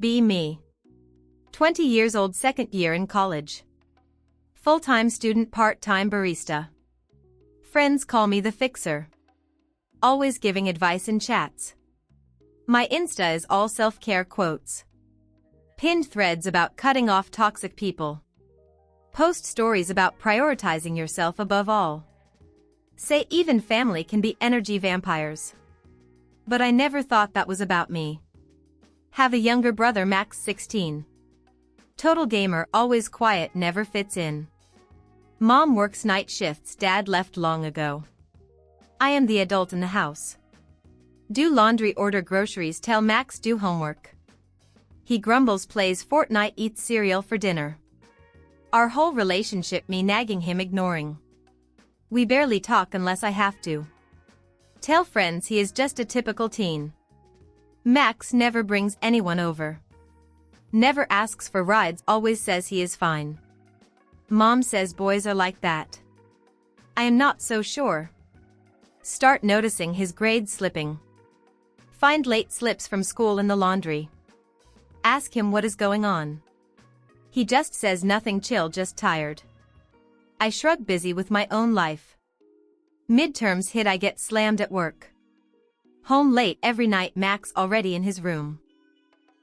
Be me. 20 years old, second year in college. Full-time student, part-time barista. Friends call me the fixer. Always giving advice in chats. My Insta is all self-care quotes. Pinned threads about cutting off toxic people. Post stories about prioritizing yourself above all. Say even family can be energy vampires. But I never thought that was about me. Have a younger brother, Max, 16. Total gamer, always quiet, never fits in. Mom works night shifts, dad left long ago. I am the adult in the house. Do laundry, order groceries, tell Max do homework. He grumbles, plays Fortnite, eats cereal for dinner. Our whole relationship, me nagging, him ignoring. We barely talk unless I have to. Tell friends he is just a typical teen. Max never brings anyone over. Never asks for rides, always says he is fine. Mom says boys are like that. I am not so sure. Start noticing his grades slipping. Find late slips from school in the laundry. Ask him what is going on. He just says nothing, chill, just tired. I shrug, busy with my own life. Midterms hit, I get slammed at work. Home late every night, Max already in his room.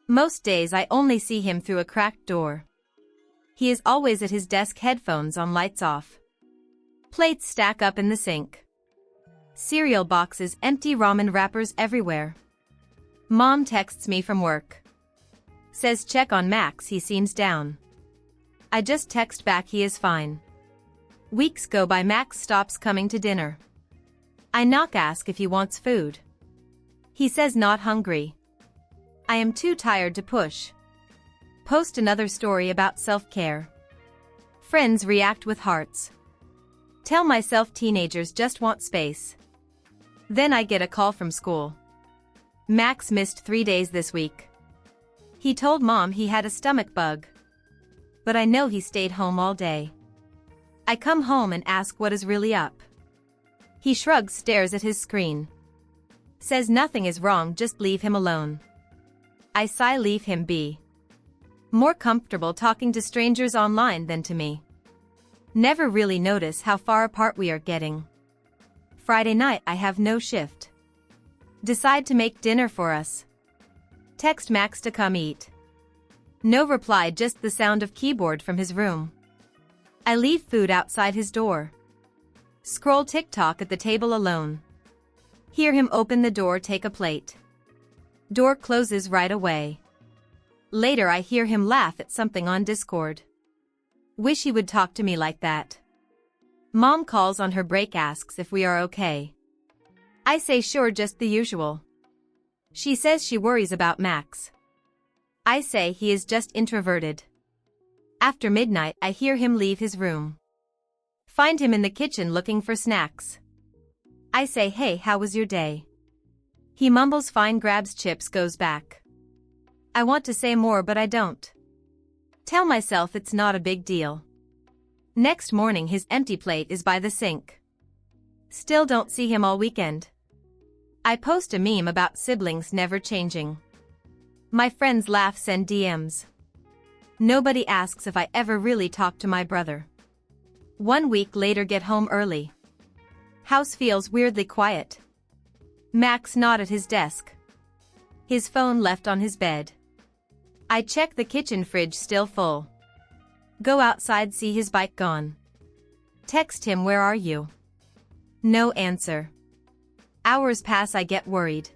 Most days I only see him through a cracked door. He is always at his desk, headphones on, lights off. Plates stack up in the sink. Cereal boxes empty, ramen wrappers everywhere. Mom texts me from work. Says check on Max, he seems down. I just text back he is fine. Weeks go by, Max stops coming to dinner. I knock, ask if he wants food. He says not hungry. I am too tired to push. Post another story about self-care. Friends react with hearts. Tell myself teenagers just want space. Then I get a call from school. Max missed 3 days this week. He told mom he had a stomach bug. But I know he stayed home all day. I come home and ask what is really up. He shrugs, stares at his screen. Says nothing is wrong, just leave him alone. I sigh, leave him be. More comfortable talking to strangers online than to me. Never really notice how far apart we are getting. Friday night I have no shift. Decide to make dinner for us. Text Max to come eat. No reply, just the sound of keyboard from his room. I leave food outside his door. Scroll TikTok at the table alone. Hear him open the door, take a plate. Door closes right away. Later I hear him laugh at something on Discord. Wish he would talk to me like that. Mom calls on her break, asks if we are okay. I say sure, just the usual. She says she worries about Max. I say he is just introverted. After midnight I hear him leave his room. Find him in the kitchen looking for snacks. I say, hey, how was your day? He mumbles fine, grabs chips, goes back. I want to say more but I don't. Tell myself it's not a big deal. Next morning his empty plate is by the sink. Still don't see him all weekend. I post a meme about siblings never changing. My friends laugh, send DMs. Nobody asks if I ever really talk to my brother. 1 week later, get home early. House feels weirdly quiet. Max not at his desk. His phone left on his bed. I check the kitchen, fridge still full. Go outside, see his bike gone. Text him, where are you? No answer. Hours pass, I get worried.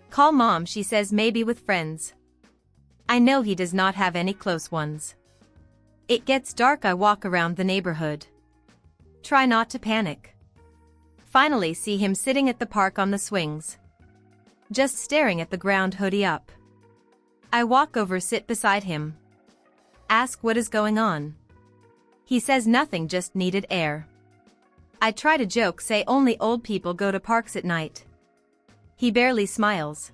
Call mom, she says maybe with friends. I know he does not have any close ones. It gets dark, I walk around the neighborhood. Try not to panic. Finally see him sitting at the park on the swings. Just staring at the ground, hoodie up. I walk over, sit beside him. Ask what is going on. He says nothing, just needed air. I try to joke, say only old people go to parks at night. He barely smiles.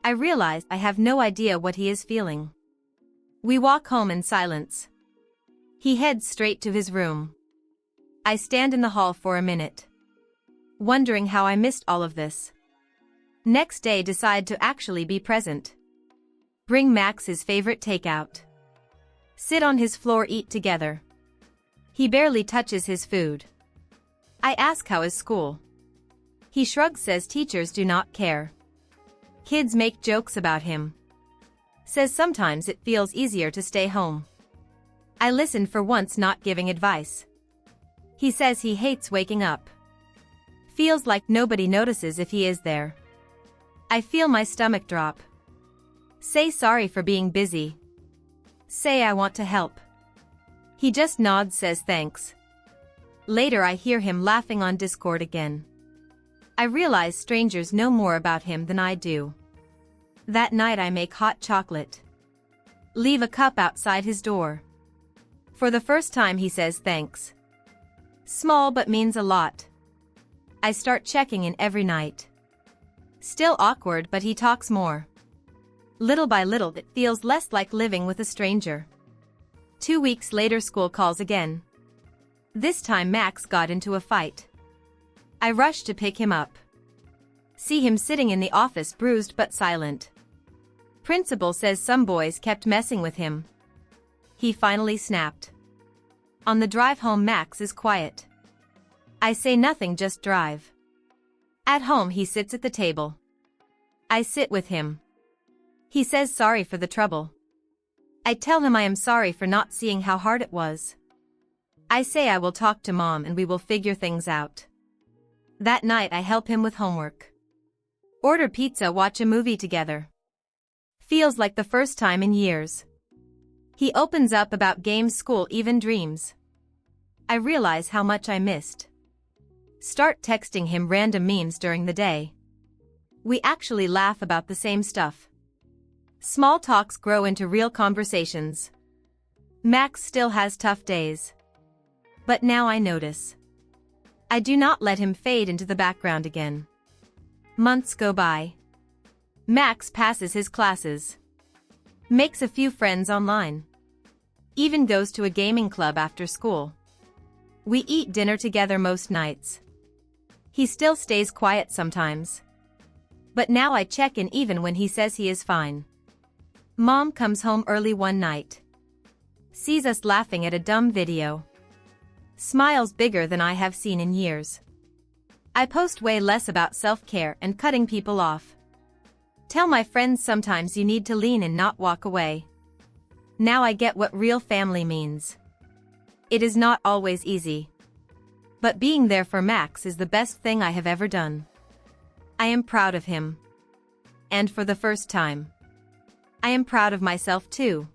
I realize I have no idea what he is feeling. We walk home in silence. He heads straight to his room. I stand in the hall for a minute, wondering how I missed all of this. Next day decide to actually be present. Bring Max his favorite takeout. Sit on his floor, eat together. He barely touches his food. I ask how is school. He shrugs, says teachers do not care. Kids make jokes about him. Says sometimes it feels easier to stay home. I listen for once, not giving advice. He says he hates waking up. Feels like nobody notices if he is there. I feel my stomach drop. Say sorry for being busy. Say I want to help. He just nods, says thanks. Later I hear him laughing on Discord again. I realize strangers know more about him than I do. That night I make hot chocolate. Leave a cup outside his door. For the first time he says thanks. Small but means a lot. I start checking in every night. Still awkward, but he talks more. Little by little it feels less like living with a stranger. 2 weeks later school calls again. This time Max got into a fight. I rush to pick him up. See him sitting in the office, bruised but silent. Principal says some boys kept messing with him. He finally snapped. On the drive home Max is quiet. I say nothing, just drive. At home he sits at the table. I sit with him. He says sorry for the trouble. I tell him I am sorry for not seeing how hard it was. I say I will talk to mom and we will figure things out. That night I help him with homework. Order pizza, watch a movie together. Feels like the first time in years. He opens up about games, school, even dreams. I realize how much I missed. Start texting him random memes during the day. We actually laugh about the same stuff. Small talks grow into real conversations. Max still has tough days. But now I notice. I do not let him fade into the background again. Months go by. Max passes his classes. Makes a few friends online. Even goes to a gaming club after school. We eat dinner together most nights. He still stays quiet sometimes. But now I check in even when he says he is fine. Mom comes home early one night. Sees us laughing at a dumb video. Smiles bigger than I have seen in years. I post way less about self-care and cutting people off. Tell my friends sometimes you need to lean in, not walk away. Now I get what real family means. It is not always easy. But being there for Max is the best thing I have ever done. I am proud of him. And for the first time, I am proud of myself too.